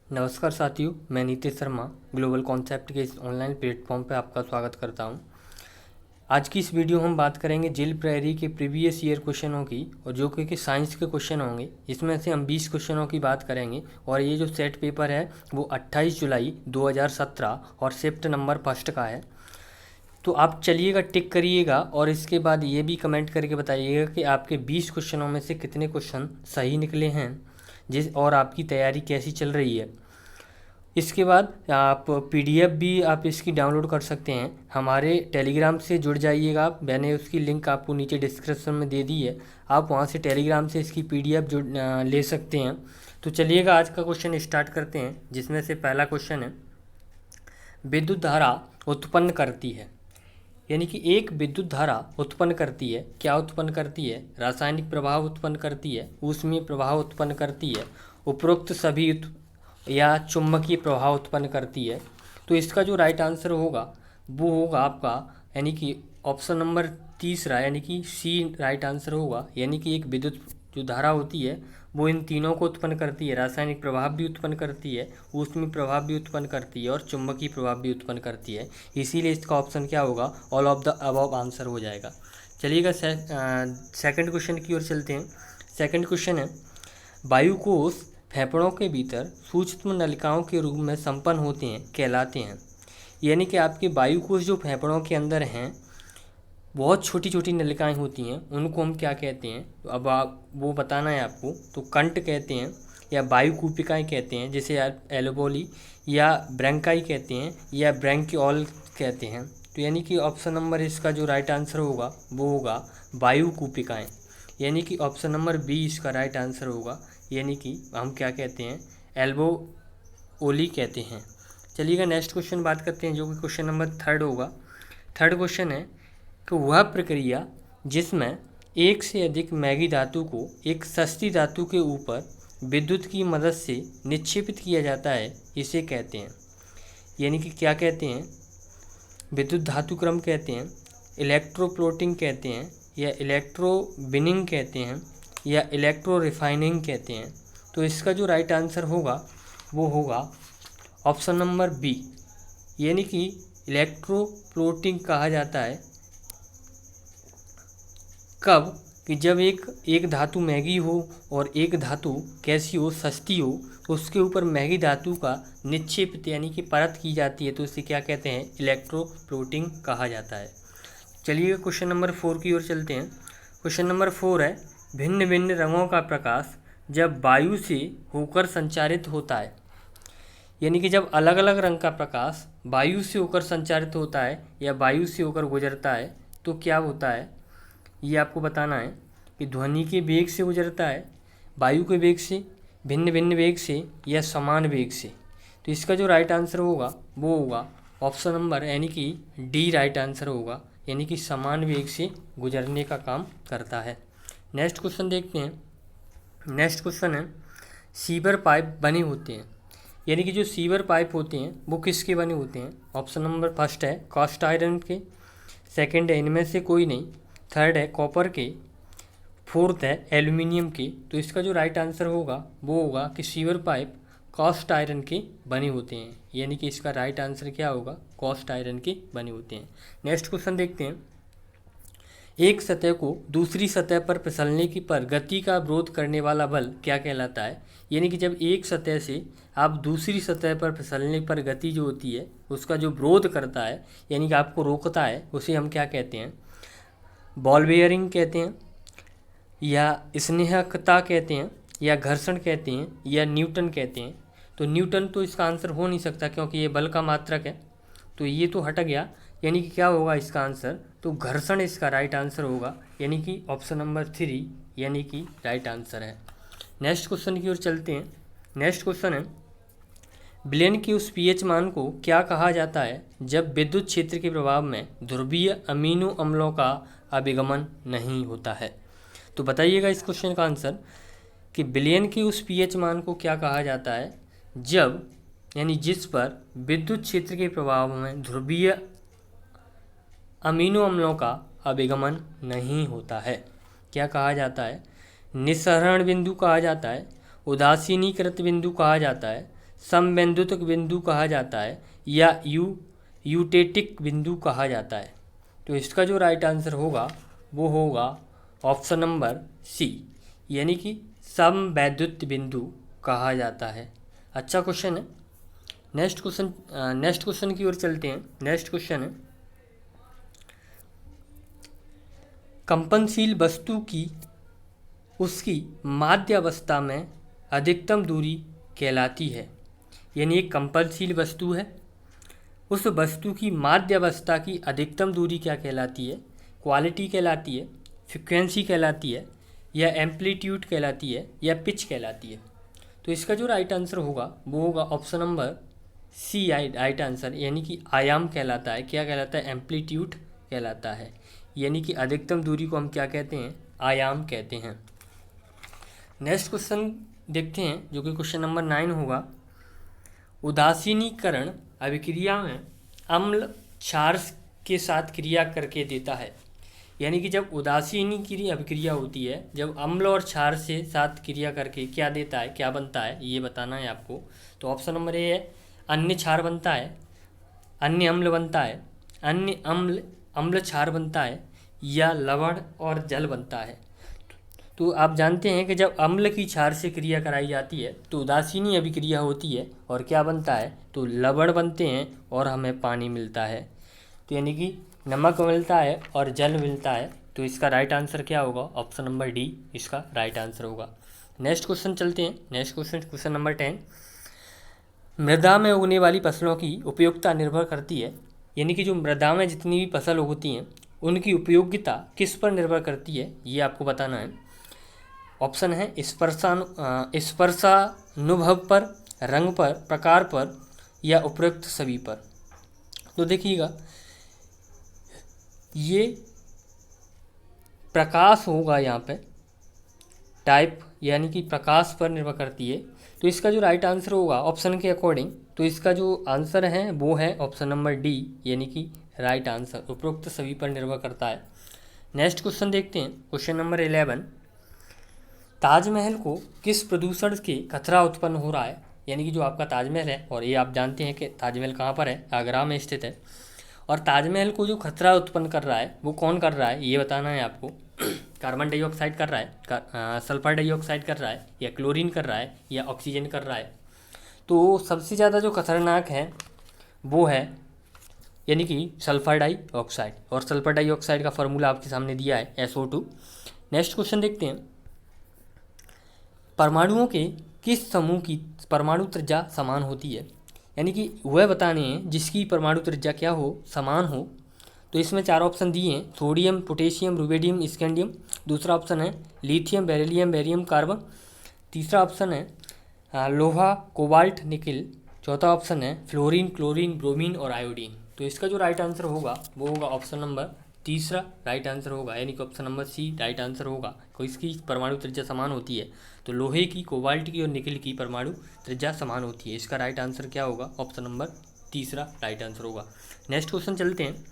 नमस्कार साथियों, मैं नीतीश शर्मा ग्लोबल कॉन्सेप्ट के इस ऑनलाइन प्लेटफॉर्म पर आपका स्वागत करता हूं। आज की इस वीडियो हम बात करेंगे जेल प्रहरी के प्रीवियस ईयर क्वेश्चनों की, और जो कि साइंस के क्वेश्चन होंगे। इसमें से हम 20 क्वेश्चनों की बात करेंगे, और ये जो सेट पेपर है वो 28 जुलाई 2017 और शिफ्ट नंबर 1 का है। तो आप चलिएगा, टिक करिएगा, और इसके बाद ये भी कमेंट करके बताइएगा कि आपके 20 क्वेश्चनों में से कितने क्वेश्चन सही निकले हैं, और आपकी तैयारी कैसी चल रही है। इसके बाद आप पीडीएफ भी आप इसकी डाउनलोड कर सकते हैं। हमारे टेलीग्राम से जुड़ जाइएगा आप, मैंने उसकी लिंक आपको नीचे डिस्क्रिप्शन में दे दी है। आप वहां से टेलीग्राम से इसकी पीडीएफ ले सकते हैं। तो चलिएगा, आज का क्वेश्चन स्टार्ट करते हैं, जिसमें से पहला क्वेश्चन है, विद्युत धारा उत्पन्न करती है। यानी कि एक विद्युत धारा उत्पन्न करती है, क्या उत्पन्न करती है? रासायनिक प्रभाव उत्पन्न करती है, ऊष्मीय प्रभाव उत्पन्न करती है, उपरोक्त सभी या चुंबकीय प्रभाव उत्पन्न करती है। तो इसका जो राइट आंसर होगा वो होगा आपका, यानी कि ऑप्शन नंबर तीसरा, यानी कि सी राइट आंसर होगा। यानी कि एक विद्युत जो धारा होती है वो इन तीनों को उत्पन्न करती है, रासायनिक प्रभाव भी उत्पन्न करती है, ऊष्मीय प्रभाव भी उत्पन्न करती है, और चुंबकीय प्रभाव भी उत्पन्न करती है। इसीलिए इसका ऑप्शन क्या होगा? All of the above answer हो जाएगा। चलिएगा सेकंड क्वेश्चन की ओर चलते हैं। सेकंड क्वेश्चन है, वायुकोश फेफड़ों के भीतर सूक्ष्म नलिकाओं के रूप में संपन्न होते हैं, कहलाते हैं। यानी कि आपके वायुकोश जो फेफड़ों के अंदर हैं, बहुत छोटी छोटी नलिकाएं होती हैं, उनको हम क्या कहते हैं? तो अब आप वो बताना है आपको। तो कंट कहते हैं, या वायुकूपिकाएं कहते हैं, जिसे एल्वेओली या ब्रैंकाई कहते हैं, या ब्रैंकियोल कहते हैं। तो यानी कि ऑप्शन नंबर इसका जो राइट आंसर होगा वो होगा वायुकूपिकाएं। यानी कि ऑप्शन नंबर बी इसका राइट आंसर होगा। यानी कि हम क्या कहते हैं? एल्वेओली कहते हैं। चलिएगा नेक्स्ट क्वेश्चन बात करते हैं, जो कि क्वेश्चन नंबर थर्ड होगा। थर्ड क्वेश्चन है कि वह प्रक्रिया जिसमें एक से अधिक मैगी धातु को एक सस्ती धातु के ऊपर विद्युत की मदद से निक्षेपित किया जाता है, इसे कहते हैं। यानी कि क्या कहते हैं? विद्युत धातु क्रम कहते हैं, इलेक्ट्रोप्लोटिंग कहते हैं, या इलेक्ट्रो बिनिंग कहते हैं, या इलेक्ट्रो रिफाइनिंग कहते हैं। तो इसका जो राइट आंसर होगा वो होगा ऑप्शन नंबर बी। यानी कि इलेक्ट्रोप्लोटिंग कहा जाता है कब? कि जब एक धातु महंगी हो और एक धातु कैसी हो? सस्ती हो। तो उसके ऊपर महंगी धातु का निक्षेपित यानी कि परत की जाती है, तो इसे क्या कहते हैं? इलेक्ट्रोप्लोटिंग कहा जाता है। चलिए क्वेश्चन नंबर 4 की ओर चलते हैं। क्वेश्चन नंबर 4 है, भिन्न भिन्न रंगों का प्रकाश जब वायु से होकर संचारित होता है। यानी कि जब अलग अलग रंग का प्रकाश वायु से होकर संचारित होता है या वायु से होकर गुजरता है, तो क्या होता है? ये आपको बताना है कि ध्वनि के वेग से गुजरता है, वायु के वेग से, भिन्न भिन्न वेग से, या समान वेग से। तो इसका जो राइट आंसर होगा वो होगा ऑप्शन नंबर, यानी कि डी राइट आंसर होगा। यानी कि समान वेग से गुजरने का काम करता है। नेक्स्ट क्वेश्चन देखते हैं। नेक्स्ट क्वेश्चन है, सीवर पाइप बने होते हैं। यानी कि जो सीवर पाइप होते हैं वो किसके बने होते हैं? ऑप्शन नंबर फर्स्ट है कास्ट आयरन के, सेकंड है इनमें से कोई नहीं, थर्ड है कॉपर के, फोर्थ है एल्यूमिनियम के। तो इसका जो राइट आंसर होगा वो होगा कि सीवर पाइप कास्ट आयरन के बने होते हैं। यानी कि इसका राइट आंसर क्या होगा? कास्ट आयरन के बने होते हैं। नेक्स्ट क्वेश्चन देखते हैं, एक सतह को दूसरी सतह पर फिसलने की पर गति का विरोध करने वाला बल क्या कहलाता है? यानी कि जब एक सतह से आप दूसरी सतह पर फिसलने पर गति जो होती है उसका जो विरोध करता है, यानी कि आपको रोकता है, उसे हम क्या कहते हैं? बॉल बेयरिंग कहते हैं, या स्नेहकता कहते हैं, या घर्षण कहते हैं, या न्यूटन कहते हैं। तो न्यूटन तो इसका आंसर हो नहीं सकता, क्योंकि ये बल का मात्रक है, तो ये तो हट गया। यानी कि क्या होगा इसका आंसर? तो घर्षण इसका राइट आंसर होगा। यानी कि ऑप्शन नंबर 3 यानी कि राइट आंसर है। नेक्स्ट क्वेश्चन की ओर चलते हैं। नेक्स्ट क्वेश्चन है, विलयन के उस पीएच मान को क्या कहा जाता है जब विद्युत क्षेत्र के प्रभाव में ध्रुवीय अमीनो अम्लों का अभिगमन नहीं होता है? तो बताइएगा इस क्वेश्चन का आंसर कि विलयन के उस पीएच मान को क्या कहा जाता है जब, यानी जिस पर विद्युत क्षेत्र के प्रभाव में ध्रुवीय अमीनो अम्लों का अभिगमन नहीं होता है। क्या कहा जाता है? निस्सरण बिंदु कहा जाता है, उदासीनीकृत बिंदु कहा जाता है, समवैद्युतिक बिंदु कहा जाता है या यूटेटिक बिंदु कहा जाता है? तो इसका जो राइट आंसर होगा वो होगा ऑप्शन नंबर सी, यानी कि समवैद्युत बिंदु कहा जाता है। अच्छा क्वेश्चन है। नेक्स्ट क्वेश्चन की ओर चलते हैं। नेक्स्ट क्वेश्चन है, कंपनशील वस्तु की उसकी माध्यावस्था में अधिकतम दूरी कहलाती है। यानी एक कंपनशील वस्तु है, उस वस्तु की माध्यावस्था की अधिकतम दूरी क्या कहलाती है? क्वालिटी कहलाती है, फ्रीक्वेंसी कहलाती है, या एम्पलीट्यूड कहलाती है, या पिच कहलाती है? तो इसका जो राइट आंसर होगा वो होगा option number C, right answer, यानी कि आयाम कहलाता है। क्या कहलाता है? एम्पलीट्यूड कहलाता है। यानी कि अधिकतम दूरी को हम क्या कहते हैं? आयाम कहते हैं। नेक्स्ट क्वेश्चन देखते हैं, जो कि क्वेश्चन नंबर 9 होगा। उदासीनीकरण अभिक्रिया में अम्ल क्षार के साथ क्रिया करके देता है। यानी कि जब उदासीनीकरण अभिक्रिया होती है, जब अम्ल और क्षार से साथ क्रिया करके क्या देता है, क्या बनता है, ये बताना है आपको। तो ऑप्शन नंबर ए है, अन्य क्षार बनता है, अन्य अम्ल बनता है, अन्य अम्ल क्षार बनता है, या लवण और जल बनता है। तो आप जानते हैं कि जब अम्ल की क्षार से क्रिया कराई जाती है तो उदासीनी अभिक्रिया होती है, और क्या बनता है? तो लवण बनते हैं और हमें पानी मिलता है। तो यानी कि नमक मिलता है और जल मिलता है। तो इसका राइट आंसर क्या होगा? ऑप्शन नंबर डी इसका राइट आंसर होगा। नेक्स्ट क्वेश्चन चलते हैं। नेक्स्ट क्वेश्चन नंबर 10, मृदा में उगने वाली फसलों की उपयोगिता निर्भर करती है। यानी कि जो मृदा में जितनी भी फसल होती हैं उनकी उपयोगिता किस पर निर्भर करती है, ये आपको बताना है। ऑप्शन है स्पर्शानुभव पर, रंग पर, प्रकार पर, या उपयुक्त सभी पर। तो देखिएगा, ये प्रकाश होगा यहाँ पे, टाइप, यानी कि प्रकाश पर निर्भर करती है। तो इसका जो राइट आंसर होगा ऑप्शन के अकॉर्डिंग, तो इसका जो आंसर है वो है ऑप्शन नंबर डी, यानी कि राइट आंसर उपरोक्त सभी पर निर्भर करता है। नेक्स्ट क्वेश्चन देखते हैं। क्वेश्चन नंबर 11, ताजमहल को किस प्रदूषण के खतरा उत्पन्न हो रहा है? यानी कि जो आपका ताजमहल है, और ये आप जानते हैं कि ताजमहल कहाँ पर है? आगरा में स्थित है। और ताजमहल को जो खतरा उत्पन्न कर रहा है वो कौन कर रहा है, ये बताना है आपको। कार्बन डाइऑक्साइड कर रहा है, सल्फर डाइऑक्साइड कर रहा है, या क्लोरीन कर रहा है, या ऑक्सीजन कर रहा है? तो सबसे ज़्यादा जो खतरनाक है वो है यानी कि सल्फर डाइऑक्साइड, और सल्फर डाइऑक्साइड का फार्मूला आपके सामने दिया है SO2। नेक्स्ट क्वेश्चन देखते हैं। परमाणुओं के किस समूह की परमाणु त्रिज्या समान होती है? यानी कि वह बताने हैं जिसकी परमाणु त्रिज्या क्या हो, समान हो। तो इसमें 4 ऑप्शन दिए हैं, सोडियम, पोटेशियम, रुबिडियम, स्कैंडियम। दूसरा ऑप्शन है लिथियम, बेरिलियम, बेरियम, कार्बन। तीसरा ऑप्शन है लोहा, कोबाल्ट, निकिल। चौथा ऑप्शन है फ्लोरीन, क्लोरीन, ब्रोमीन और आयोडीन। तो इसका जो राइट आंसर होगा वो होगा ऑप्शन नंबर तीसरा राइट आंसर होगा, यानी कि option number C right answer होगा। को इसकी परमाणु त्रिज्या समान होती है, तो लोहे की, कोबाल्ट की और निकिल की परमाणु त्रिज्या समान होती है। इसका राइट आंसर क्या होगा? ऑप्शन नंबर तीसरा राइट आंसर होगा। नेक्स्ट क्वेश्चन चलते हैं।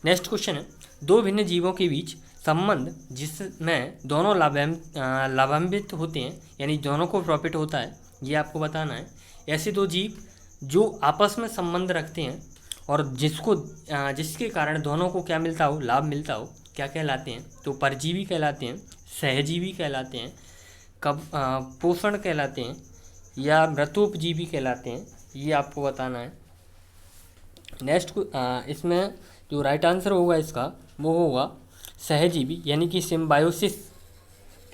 नेक्स्ट क्वेश्चन है, दो भिन्न जीवों के बीच संबंध जिसमें दोनों लाभान्वित होते हैं, यानी दोनों को प्रॉफिट होता है, ये आपको बताना है। ऐसे दो जीव जो आपस में संबंध रखते हैं और जिसके कारण दोनों को क्या मिलता हो, लाभ मिलता हो, क्या कहलाते हैं? तो परजीवी कहलाते हैं, सहजीवी कहलाते हैं, पोषण कहलाते हैं, या मृतोपजीवी कहलाते हैं, ये आपको बताना है। नेक्स्ट इसमें जो राइट आंसर होगा इसका वो होगा सहजीवी, यानी कि सिम्बायोसिस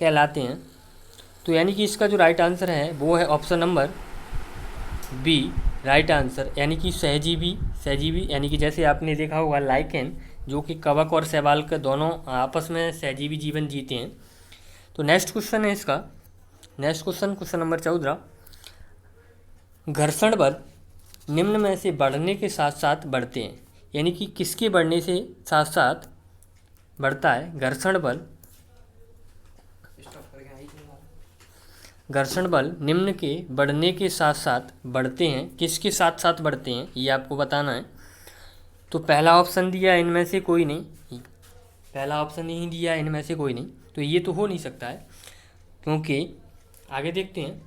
कहलाते हैं। तो यानी कि इसका जो राइट आंसर है वो है option number B right answer, यानी कि सहजीवी, यानी कि जैसे आपने देखा होगा लाइकेन, जो कि कवक और शैवाल के दोनों आपस में सहजीवी जीवन जीते हैं। तो नेक्स्ट क्वेश्चन है इसका, नेक्स्ट क्वेश्चन नंबर 14, घर्षण बल निम्न में से बढ़ने के साथ साथ बढ़ते हैं, यानी कि किसके बढ़ने से साथ साथ बढ़ता है? घर्षण बल निम्न के बढ़ने के साथ साथ बढ़ते हैं, किसके साथ साथ बढ़ते हैं, ये आपको बताना है। तो पहला ऑप्शन दिया इनमें से कोई नहीं, पहला ऑप्शन नहीं दिया इनमें से कोई नहीं, तो ये तो हो नहीं सकता है, क्योंकि आगे देखते हैं।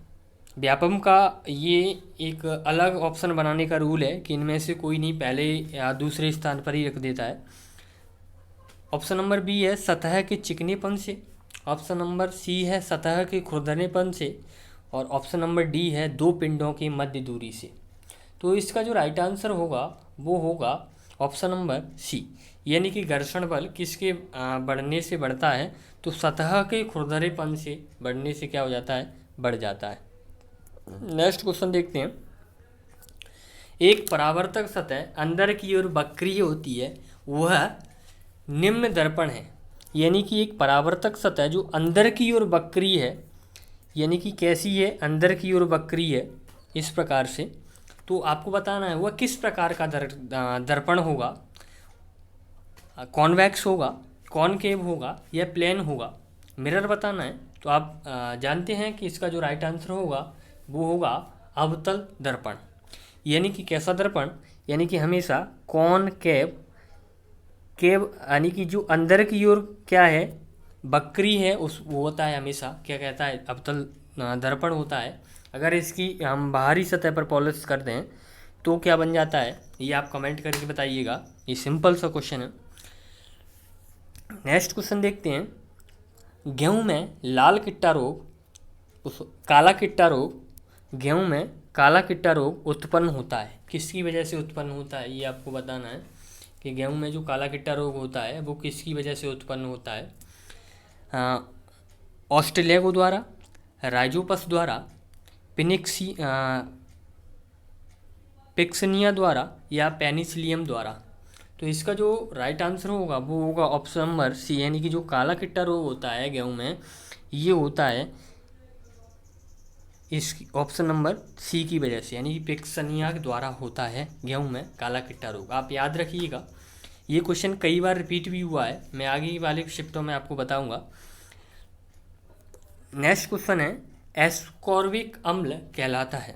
व्यापम का ये एक अलग ऑप्शन बनाने का रूल है कि इनमें से कोई नहीं पहले या दूसरे स्थान पर ही रख देता है। ऑप्शन नंबर बी है सतह के चिकनेपन से, ऑप्शन नंबर सी है सतह के खुरदरेपन से, और ऑप्शन नंबर डी है दो पिंडों की मध्य दूरी से। तो इसका जो राइट आंसर होगा वो होगा ऑप्शन नंबर सी, यानी कि घर्षण बल किसके बढ़ने से बढ़ता है, तो सतह के खुरदरेपन से बढ़ने से क्या हो जाता है, बढ़ जाता है। नेक्स्ट क्वेश्चन देखते हैं। एक परावर्तक सतह अंदर की ओर वक्रीय होती है, वह निम्न दर्पण है। यानी कि एक परावर्तक सतह जो अंदर की ओर वक्रीय है, यानी कि कैसी है, अंदर की ओर वक्रीय है इस प्रकार से। तो आपको बताना है वह किस प्रकार का दर्पण होगा, कॉन्वेक्स होगा, कॉनकेव होगा या प्लेन होगा, मिरर बताना है। तो आप जानते हैं कि इसका जो राइट आंसर होगा वो होगा अवतल दर्पण। यानी कि कैसा दर्पण, यानी कि हमेशा कॉनकेव यानी कि जो अंदर की ओर क्या है, वक्री है, उस वो होता है हमेशा क्या कहता है, अवतल दर्पण होता है। अगर इसकी हम बाहरी सतह पर पॉलिश कर दें तो क्या बन जाता है, ये आप कमेंट करके बताइएगा। ये सिंपल सा क्वेश्चन है। नेक्स्ट क्वेश्चन देखते हैं। गेहूं में लाल किट्टा रोग, काला किट्टा रोग, गेहूं में काला किट्टा रोग उत्पन्न होता है, किसकी वजह से उत्पन्न होता है, ये आपको बताना है कि गेहूं में जो काला किट्टा रोग होता है वो किसकी वजह से उत्पन्न होता है। ऑस्ट्रेलियागो द्वारा, राइजोपस द्वारा, पिक्सनिया द्वारा या पेनिसिलियम द्वारा। तो इसका जो राइट आंसर होगा वो होगा ऑप्शन नंबर सी, यानी कि जो काला किट्टा रोग होता है गेहूं में, ये होता है इस ऑप्शन नंबर सी की वजह से, यानी कि पिक्सनिया द्वारा होता है गेहूं में काला किट्टा रोग। आप याद रखिएगा, ये क्वेश्चन कई बार रिपीट भी हुआ है, मैं आगे वाले शिफ्टों में आपको बताऊंगा। नेक्स्ट क्वेश्चन है, एस्कॉर्बिक अम्ल कहलाता है,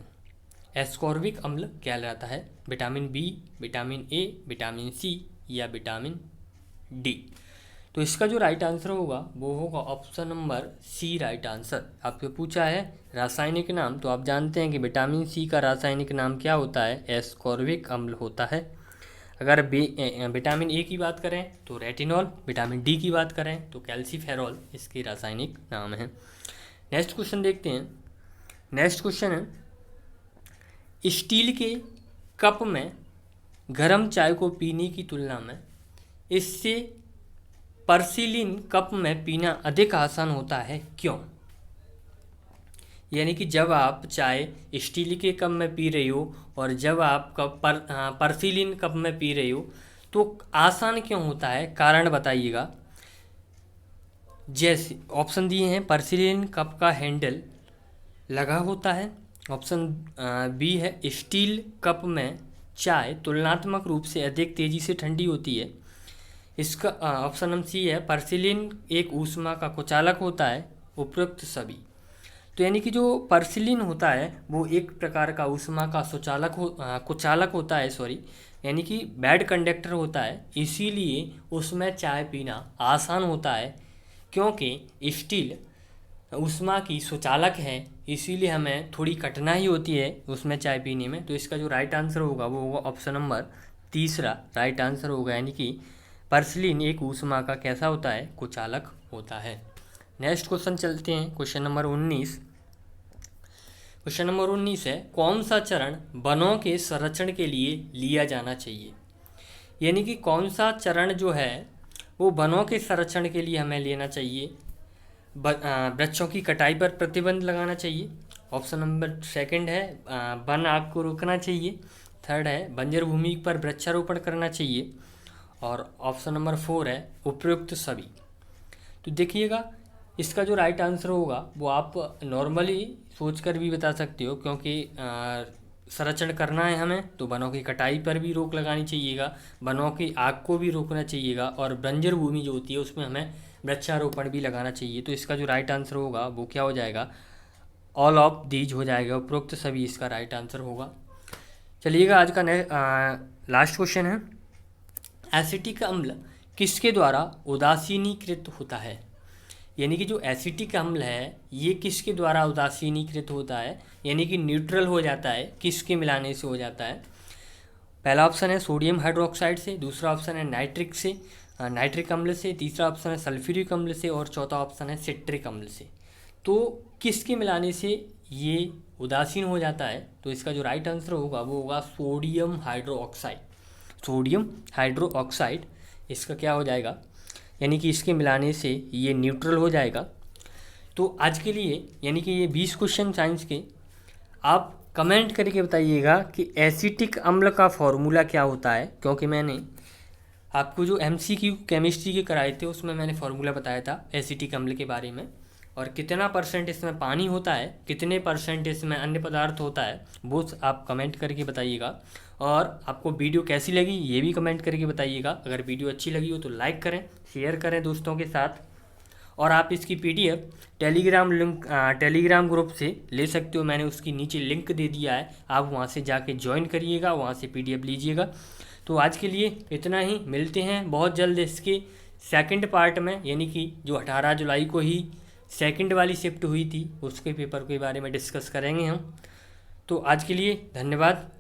एस्कॉर्बिक अम्ल कहलाता है vitamin B, vitamin A, vitamin C या विटामिन डी। तो इसका जो राइट आंसर होगा वो होगा option number C right answer. आपसे पूछा है रासायनिक नाम, तो आप जानते हैं कि विटामिन सी का रासायनिक नाम क्या होता है, एस्कॉर्बिक अम्ल होता है। अगर विटामिन ए की बात करें तो रेटिनॉल, विटामिन डी की बात करें तो कैल्सीफेरॉल इसके रासायनिक नाम है। नेक्स्ट क्वेश्चन देखते हैं। नेक्स्ट क्वेश्चन है, स्टील के कप में गर्म चाय को पीने की तुलना में इससे पर्सिलिन कप में पीना अधिक आसान होता है, क्यों। यानी कि जब आप चाय स्टील के कप में पी रही हो और जब आप पर्सिलिन कप में पी रही हो तो आसान क्यों होता है, कारण बताइएगा। जैसे ऑप्शन दिए हैं, पर्सिलिन कप का हैंडल लगा होता है, ऑप्शन बी है स्टील कप में चाय तुलनात्मक रूप से अधिक तेज़ी से ठंडी होती है, इसका ऑप्शन नंबर सी है पर्सिलिन एक ऊष्मा का कुचालक होता है, उपरोक्त सभी। तो यानी कि जो पर्सिलिन होता है वो एक प्रकार का ऊष्मा का कुचालक होता है, सॉरी, यानी कि बैड कंडक्टर होता है, इसीलिए उसमें चाय पीना आसान होता है। क्योंकि स्टील ऊष्मा की सुचालक है, इसीलिए हमें थोड़ी कठिनाई होती है उसमें चाय पीने में। तो इसका जो राइट आंसर होगा वो होगा ऑप्शन नंबर तीसरा राइट आंसर होगा, यानी कि पर्सिलिन एक ऊष्मा का कैसा होता है, कुचालक होता है। नेक्स्ट क्वेश्चन चलते हैं, क्वेश्चन नंबर 19। क्वेश्चन नंबर 19 है, कौन सा चरण वनों के संरक्षण के लिए लिया जाना चाहिए। यानी कि कौन सा चरण जो है वो वनों के संरक्षण के लिए हमें लेना चाहिए। वृक्षों की कटाई पर प्रतिबंध लगाना चाहिए, ऑप्शन नंबर सेकंड है वन आग को रोकना चाहिए, थर्ड है बंजर भूमि पर वृक्षारोपण करना चाहिए, और ऑप्शन नंबर 4 है उपयुक्त सभी। तो देखिएगा, इसका जो राइट आंसर होगा वो आप नॉर्मली सोचकर भी बता सकते हो, क्योंकि संरक्षण करना है हमें तो वनों की कटाई पर भी रोक लगानी चाहिएगा, वनों की आग को भी रोकना चाहिएगा, और बंजर भूमि जो होती है उसमें हमें वृक्षारोपण भी लगाना चाहिए। तो इसका जो राइट आंसर होगा वो क्या हो जाएगा, ऑल ऑफ दीज हो जाएगा, उपरोक्त सभी इसका राइट आंसर होगा। चलिएगा, आज का लास्ट क्वेश्चन है, एसिटिक अम्ल किसके द्वारा उदासीनीकृत होता है। यानी कि जो एसिटिक अम्ल है ये किसके द्वारा उदासीनीकृत होता है, यानी कि न्यूट्रल हो जाता है, किसके मिलाने से हो जाता है। पहला ऑप्शन है सोडियम हाइड्रोक्साइड से, दूसरा ऑप्शन है नाइट्रिक अम्ल से, तीसरा ऑप्शन है सल्फ्यूरिक अम्ल से और चौथा ऑप्शन है सिट्रिक अम्ल से। तो किसके मिलाने से ये उदासीन हो जाता है, तो इसका जो राइट आंसर होगा वो होगा सोडियम हाइड्रोक्साइड। सोडियम हाइड्रोक्साइड इसका क्या हो जाएगा, यानी कि इसके मिलाने से ये न्यूट्रल हो जाएगा। तो आज के लिए यानी कि ये 20 क्वेश्चन साइंस के आप कमेंट करके बताइएगा कि एसिटिक अम्ल का फॉर्मूला क्या होता है, क्योंकि मैंने आपको जो MCQ केमिस्ट्री के कराए थे उसमें मैंने फार्मूला बताया था एसिटिक अम्ल के बारे में, और कितना % इसमें पानी होता है, कितने % इसमें अन्य पदार्थ होता है, वो आप कमेंट करके बताइएगा। और आपको वीडियो कैसी लगी ये भी कमेंट करके बताइएगा। अगर वीडियो अच्छी लगी हो तो लाइक करें, शेयर करें दोस्तों के साथ, और आप इसकी PDF टेलीग्राम ग्रुप से ले सकते हो। मैंने उसकी नीचे लिंक दे दिया है, आप वहाँ से जाके ज्वाइन करिएगा, वहाँ से PDF लीजिएगा। तो आज के लिए इतना ही, मिलते हैं बहुत जल्द इसके सेकंड पार्ट में, यानी कि जो 18 जुलाई को ही सेकंड वाली शिफ्ट हुई थी उसके पेपर के बारे में डिस्कस करेंगे हम। तो आज के लिए धन्यवाद।